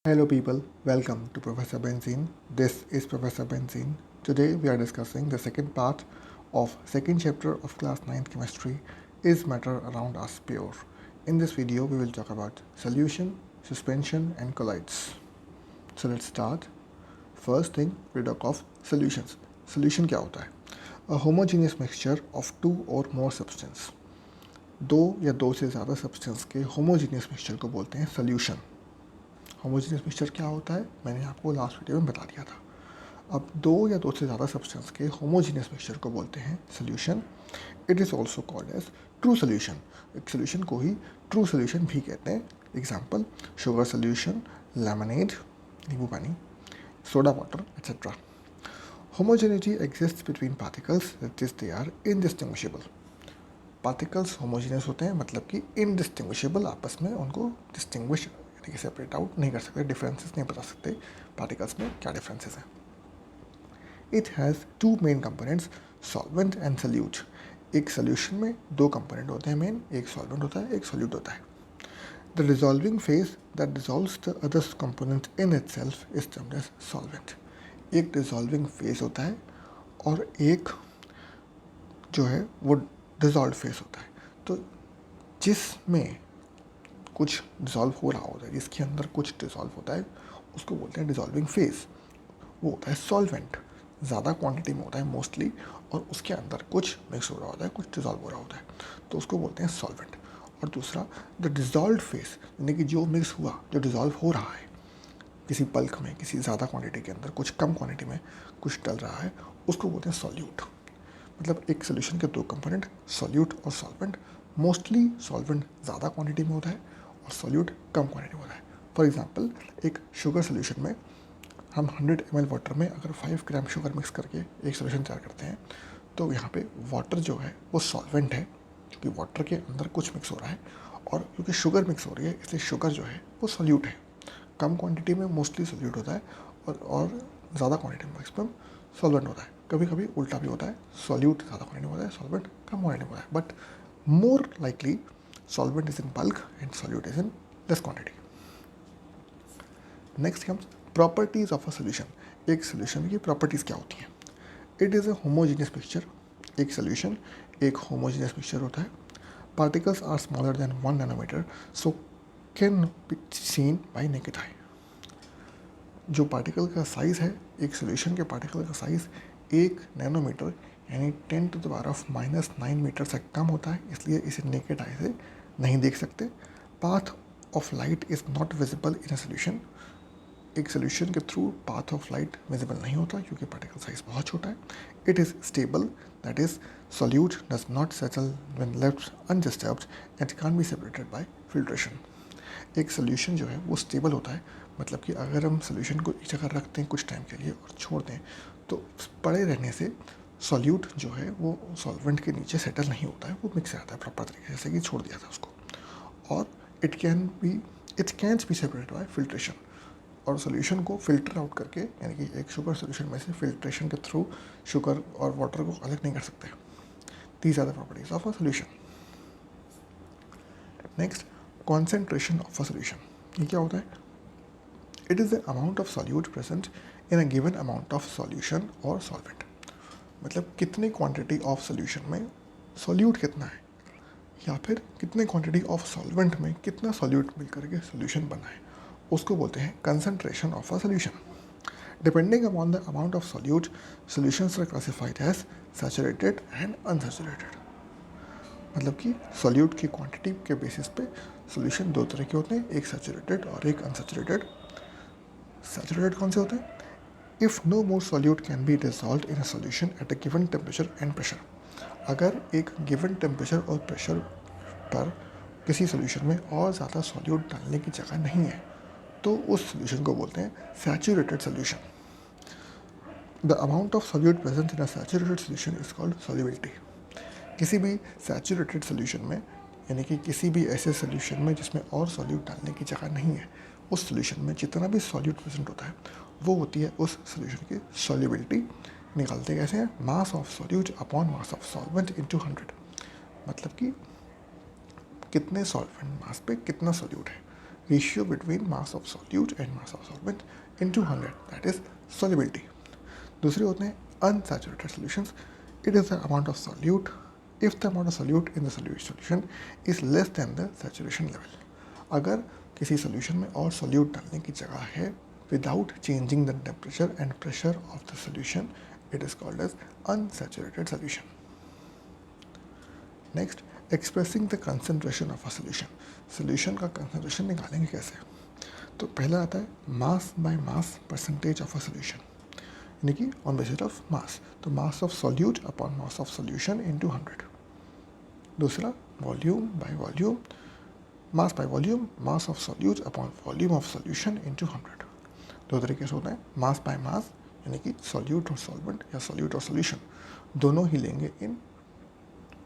Hello people, welcome to Professor Benzene. This is Professor Benzene. Today we are discussing the second part of second chapter of class 9th chemistry, Is Matter Around Us Pure? In this video we will talk about solution, suspension and colloids. So let's start. First thing we talk of solutions. Solution क्या होता है? A homogeneous mixture of two or more substance. दो या दो से ज़्यादा substance के homogeneous mixture को बोलते हैं सॉल्यूशन. होमोजीनियस मिक्सचर क्या होता है मैंने आपको लास्ट वीडियो में बता दिया था. अब दो या दो से ज़्यादा सब्सटेंस के होमोजीनियस मिक्सचर को बोलते हैं solution. It is also called as true solution. एक सॉल्यूशन को ही ट्रू सॉल्यूशन भी कहते हैं. एग्जाम्पल शुगर सॉल्यूशन, लेमनेड नींबू पानी, soda water etcetera. Homogeneity exist between particles that is they are indistinguishable. Particles homogeneous होते हैं मतलब कि इनडिस्टिंग्विशेबल, आपस में उनको डिस्टिंग्विश यानी कि सेपरेट आउट नहीं कर सकते, डिफरेंसेस नहीं बता सकते पार्टिकल्स में क्या डिफरेंसेस हैं. It has two main components, solvent and solute. एक सोल्यूशन में दो कंपोनेंट होते हैं मेन, एक सॉल्वेंट होता है एक सॉल्यूट होता है. The dissolving phase that dissolves the other component in itself is termed as solvent. एक डिजॉल्विंग फेज होता है और एक जो है वो डिज़ोल्व फेस होता है. तो जिसमें कुछ डिज़ोल्व हो रहा होता है, जिसके अंदर कुछ डिज़ोल्व होता है, उसको बोलते हैं डिज़ोल्विंग फेस. वो होता है सॉल्वेंट, ज़्यादा क्वांटिटी में होता है मोस्टली, और उसके अंदर कुछ मिक्स हो रहा होता है, कुछ डिज़ोल्व हो रहा होता है, तो उसको बोलते हैं सॉल्वेंट. और दूसरा द डिज़ोल्व फेस, यानी कि जो मिक्स हुआ, जो डिज़ोल्व हो रहा है किसी बल्क में, किसी ज़्यादा क्वांटिटी के अंदर, कुछ कम क्वांटिटी में कुछ डल रहा है, उसको बोलते हैं सॉल्यूट. मतलब एक सोल्यूशन के दो कंपोनेंट, सॉल्यूट और सॉल्वेंट. मोस्टली सॉल्वेंट ज़्यादा क्वांटिटी में होता है और सॉल्यूट कम क्वांटिटी में होता है. फॉर एग्जांपल एक शुगर सोल्यूशन में हम 100 ml वाटर में अगर 5 ग्राम शुगर मिक्स करके एक सोल्यूशन तैयार करते हैं, तो यहाँ पे वाटर जो है वो सॉल्वेंट है, क्योंकि वाटर के अंदर कुछ मिक्स हो रहा है, और क्योंकि शुगर मिक्स हो रही है इसलिए शुगर जो है वो सॉल्यूट है. कम क्वांटिटी में मोस्टली सॉल्यूट होता है और ज़्यादा क्वांटिटी में मैक्सिमम सॉल्वेंट होता है. कभी कभी उल्टा भी होता है, सॉल्यूट ज़्यादा क्वांटिटी में होता है, सॉल्वेंट कम क्वांटिटी में होता है, but more likely solvent is in bulk and solute is in less quantity. Next comes properties of a solution. एक सोल्यूशन की प्रॉपर्टीज़ क्या होती हैं? It is a homogeneous mixture. एक सोल्यूशन एक होमोजीनियस मिक्सचर होता है. Particles are smaller than 1 nanometer, so can be seen by naked eye. जो पार्टिकल का साइज़ है, एक सोल्यूशन के पार्टिकल का साइज़ 1 नैनोमीटर यानी 10⁻⁻9 मीटर से कम होता है, इसलिए इसे नेकेड आई से नहीं देख सकते. Path of light is not visible in a solution. एक सोल्यूशन के through path of light visible नहीं होता क्योंकि पार्टिकल साइज बहुत छोटा है. It is stable, that is solute does not settle when left undisturbed and can be separated by filtration. एक solution जो है वो स्टेबल होता है, मतलब कि अगर हम सोल्यूशन को एक जगह रखते हैं कुछ टाइम के लिए और छोड़ दें, तो पड़े रहने से सॉल्यूट जो है वो सॉल्वेंट के नीचे सेटल नहीं होता है, वो मिक्स आता है प्रॉपर तरीके से, जैसे कि छोड़ दिया था उसको. और it can be separated by filtration. और सोल्यूशन को फिल्टर आउट करके, यानी कि एक शुगर सोल्यूशन में से फिल्ट्रेशन के थ्रू शुगर और वाटर को अलग नहीं कर सकते. These are the properties of a solution. Next, concentration of a solution. ये क्या होता है? It is the amount of solute present in a given amount of solution और सॉल्वेंट. मतलब कितनी क्वांटिटी ऑफ सोल्यूशन में सॉल्यूट कितना है, या फिर कितने क्वांटिटी ऑफ सॉल्वेंट में कितना सॉल्यूट मिल करके सोल्यूशन बना है, उसको बोलते हैं concentration of a solution. Depending upon the amount of solute, solutions are classified as saturated and unsaturated. मतलब कि सॉल्यूट की क्वांटिटी के बेसिस पे सॉल्यूशन दो तरह के होते हैं, एक सैचुरेटेड और एक अनसैचुरेटेड. सैचुरेटेड कौन से होते हैं? If no more solute can be dissolved in a solution at a given temperature and pressure. अगर एक गिवन टेम्परेचर और प्रेशर पर किसी सॉल्यूशन में और ज़्यादा सॉल्यूट डालने की जगह नहीं है, तो उस सॉल्यूशन को बोलते हैं saturated solution. The amount of solute present in a saturated solution is called solubility. किसी भी सैचुरेटेड सॉल्यूशन में, यानी कि किसी भी ऐसे सॉल्यूशन में जिसमें और सॉल्यूट डालने की जगह नहीं है, उस सॉल्यूशन में जितना भी सॉल्यूट प्रेजेंट होता है वो होती है उस सॉल्यूशन की सॉल्युबिलिटी. निकालते कैसे हैं? मास of solute upon mass of solvent into 100. मतलब कि कितने सॉल्वेंट मास पे कितना सॉल्यूट है. ratio between mass of solute and mass of solvent into 100, that is solubility. दूसरे होते हैं unsaturated solutions. It is the amount of solute if the amount of solute in the solution is less than the saturation level. अगर किसी solution में और solute डालने की जगह है without changing the temperature and pressure of the solution, it is called as unsaturated solution. Next, expressing the concentration of a solution. Solution का concentration निकालेंगे कैसे? तो पहला आता है mass by mass percentage of a solution, यानी कि on basis of mass. तो mass of solute upon mass of solution into 100. दूसरा volume by volume, mass by volume, mass of solute upon volume of solution into 100. दो तरीके से होता है mass by mass, यानी कि solute और solvent या solute और solution दोनों ही लेंगे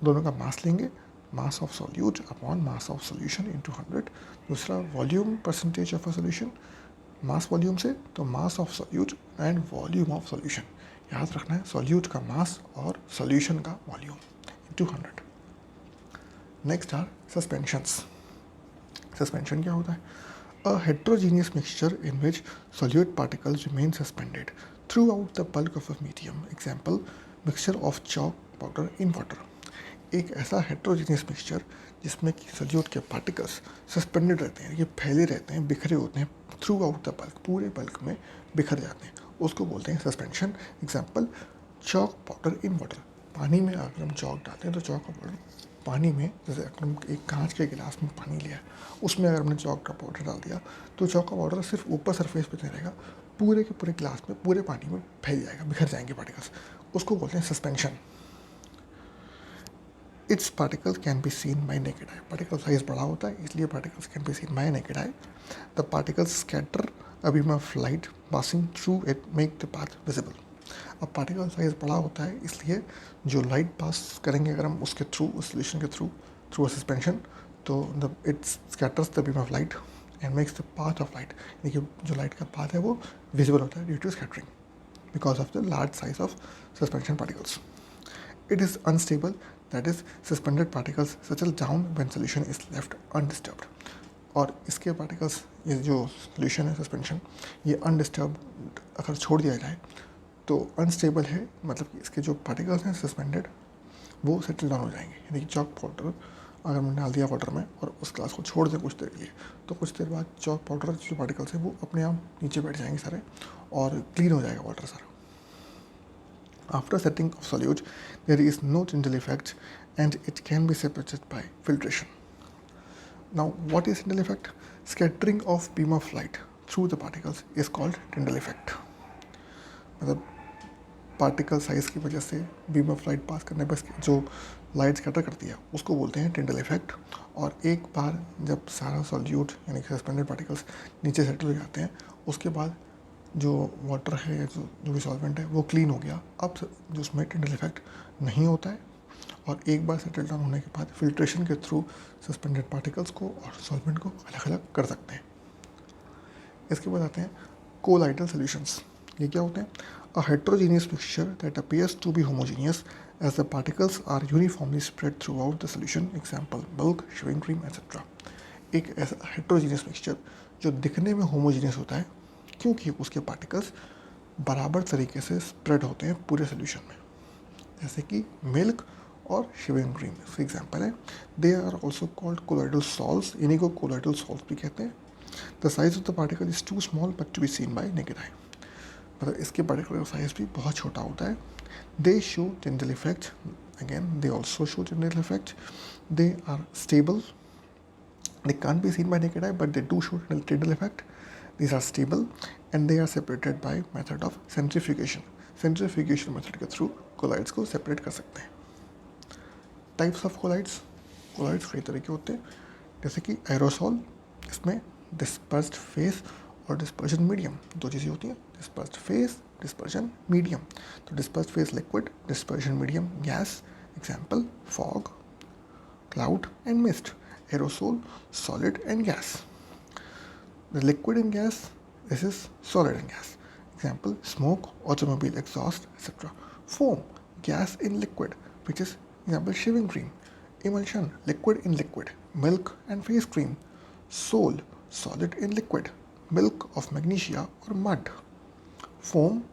दोनों का मास लेंगे, mass of solute upon mass of solution into 100. दूसरा volume percentage of a solution, mass volume से तो mass of solute and volume of solution. याद रखना है सॉल्यूट का मास और सॉल्यूशन का volume into 100. Next are suspensions. Suspension क्या होता है? A heterogeneous mixture in which solute particles remain suspended throughout the bulk of a medium. Example mixture of chalk powder in water. एक ऐसा heterogeneous mixture जिसमें कि solute के particles suspended रहते हैं, ये फैले रहते हैं, बिखरे होते हैं थ्रू आउट द बल्क, पूरे बल्क में बिखर जाते हैं, उसको बोलते हैं suspension. Example chalk powder in water. पानी में अगर हम चॉक डालते हैं तो चॉक का पाउडर पानी में, जैसे अगर हम एक कांच के गिलास में पानी लिया, उसमें अगर हमने चॉक का पाउडर डाल दिया तो चॉक का पाउडर सिर्फ ऊपर सरफेस पे नहीं रहेगा, पूरे के पूरे गिलास में पूरे पानी में फैल जाएगा, बिखर जाएंगे पार्टिकल्स, उसको बोलते हैं suspension. Its particles can be seen by naked eye. Particle size बड़ा होता है इसलिए particles can be seen by naked eye. The particles scatter a beam of light passing through it make the path visible. अब particle size बड़ा होता है इसलिए जो लाइट पास करेंगे अगर हम उसके थ्रू, उस सोल्यूशन के थ्रू सस्पेंशन, तो it scatters the beam of light and makes the path of light, यानी कि जो लाइट का पाथ है वो विजिबल होता है due to scattering because of the large size of suspension particles. It is unstable, that is suspended particles settle down when solution is left undisturbed. और इसके पार्टिकल्स, ये जो सोल्यूशन है सस्पेंशन, ये अनडिस्टर्ब्ड अगर छोड़ दिया जाए तो अनस्टेबल है, मतलब कि इसके जो पार्टिकल्स हैं सस्पेंडेड वो सेटल डाउन हो जाएंगे. यानी कि चॉक पाउडर अगर हमने डाल दिया वाटर में और उस ग्लास को छोड़ दें कुछ देर के लिए, तो कुछ देर बाद चॉक पाउडर जो पार्टिकल्स हैं वो अपने आप नीचे बैठ जाएंगे सारे और क्लीन हो जाएगा वाटर सारा. After setting of solute, there is no Tyndall effect and it can be separated by filtration. Now, what is Tyndall effect? Scattering of beam of light through the particles is called Tyndall effect. मतलब particle size की वजह से beam of light pass करने पर जो light scatter करती है उसको बोलते हैं टिंडल इफेक्ट. और एक बार जब सारा सॉल्यूट यानी कि सस्पेंडेड पार्टिकल्स नीचे सेटल हो जाते हैं उसके बाद जो वाटर है या जो भी सॉल्वेंट है वो क्लीन हो गया, अब जो उसमें टिंडल इफेक्ट नहीं होता है. और एक बार सेटल डाउन होने के बाद फिल्ट्रेशन के थ्रू सस्पेंडेड पार्टिकल्स को और सॉल्वेंट को अलग अलग कर सकते हैं. इसके बाद आते हैं कोलाइडल सॉल्यूशंस. ये क्या होते हैं? A heterogeneous mixture that appears to be homogeneous as the particles are uniformly spread throughout the solution. Example milk, shaving cream etcetera. एक ऐसा हेट्रोजीनियस मिक्सचर जो दिखने में होमोजीनियस होता है क्योंकि उसके पार्टिकल्स बराबर तरीके से स्प्रेड होते हैं पूरे सोल्यूशन में, जैसे कि मिल्क और शेविंग क्रीम इसका एग्जाम्पल है. They are also called colloidal salts. इन्हीं को कोलाइडल सॉल्ट्स भी कहते हैं. The size of the particle is too small but to be seen by naked eye. मतलब इसके पार्टिकल का साइज भी बहुत छोटा होता है. They show Tyndall effect. Again they also show Tyndall effect. They are stable. They can't be seen by naked eye, but they do show Tyndall effect. These are stable and they are separated by method of centrifugation. Centrifugation method के through colloids को separate कर सकते हैं. Types of colloids. Colloids कई तरह के होते हैं, जैसे कि aerosol, इसमें dispersed phase और dispersion medium दो चीज़ें होती हैं. Dispersed phase, dispersion medium. तो dispersed phase liquid, dispersion medium gas. Example fog, cloud and mist. Aerosol, solid and gas. The liquid and gas, this is solid and gas. Example, smoke, automobile exhaust, etc. Foam, gas in liquid, which is example shaving cream. Emulsion, liquid in liquid. Milk and face cream. Sol, solid in liquid, milk of magnesia or mud. Foam,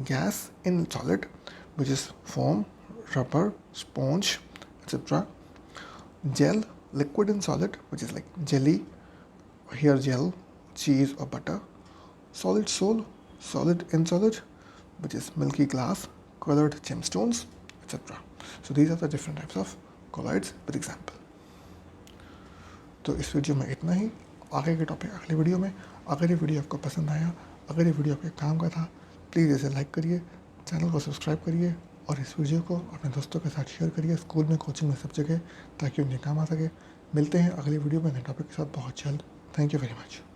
gas in solid, which is foam, rubber, sponge, etc. Gel, liquid in solid, which is like jelly, hair gel, cheese or butter. Solid soul, solid in solid, which is milky glass, colored gemstones, etc. So these are the different types of colloids with example. तो इस video में इतना ही. आगे के topic अगली video में. अगर ये वीडियो आपको पसंद आया, अगर ये वीडियो आपके काम का था, प्लीज़ इसे लाइक करिए, चैनल को सब्सक्राइब करिए और इस वीडियो को अपने दोस्तों के साथ शेयर करिए, स्कूल में, कोचिंग में, सब जगह, ताकि उन्हें काम आ सके. मिलते हैं अगली वीडियो में नए टॉपिक के साथ बहुत जल्द. Thank you very much.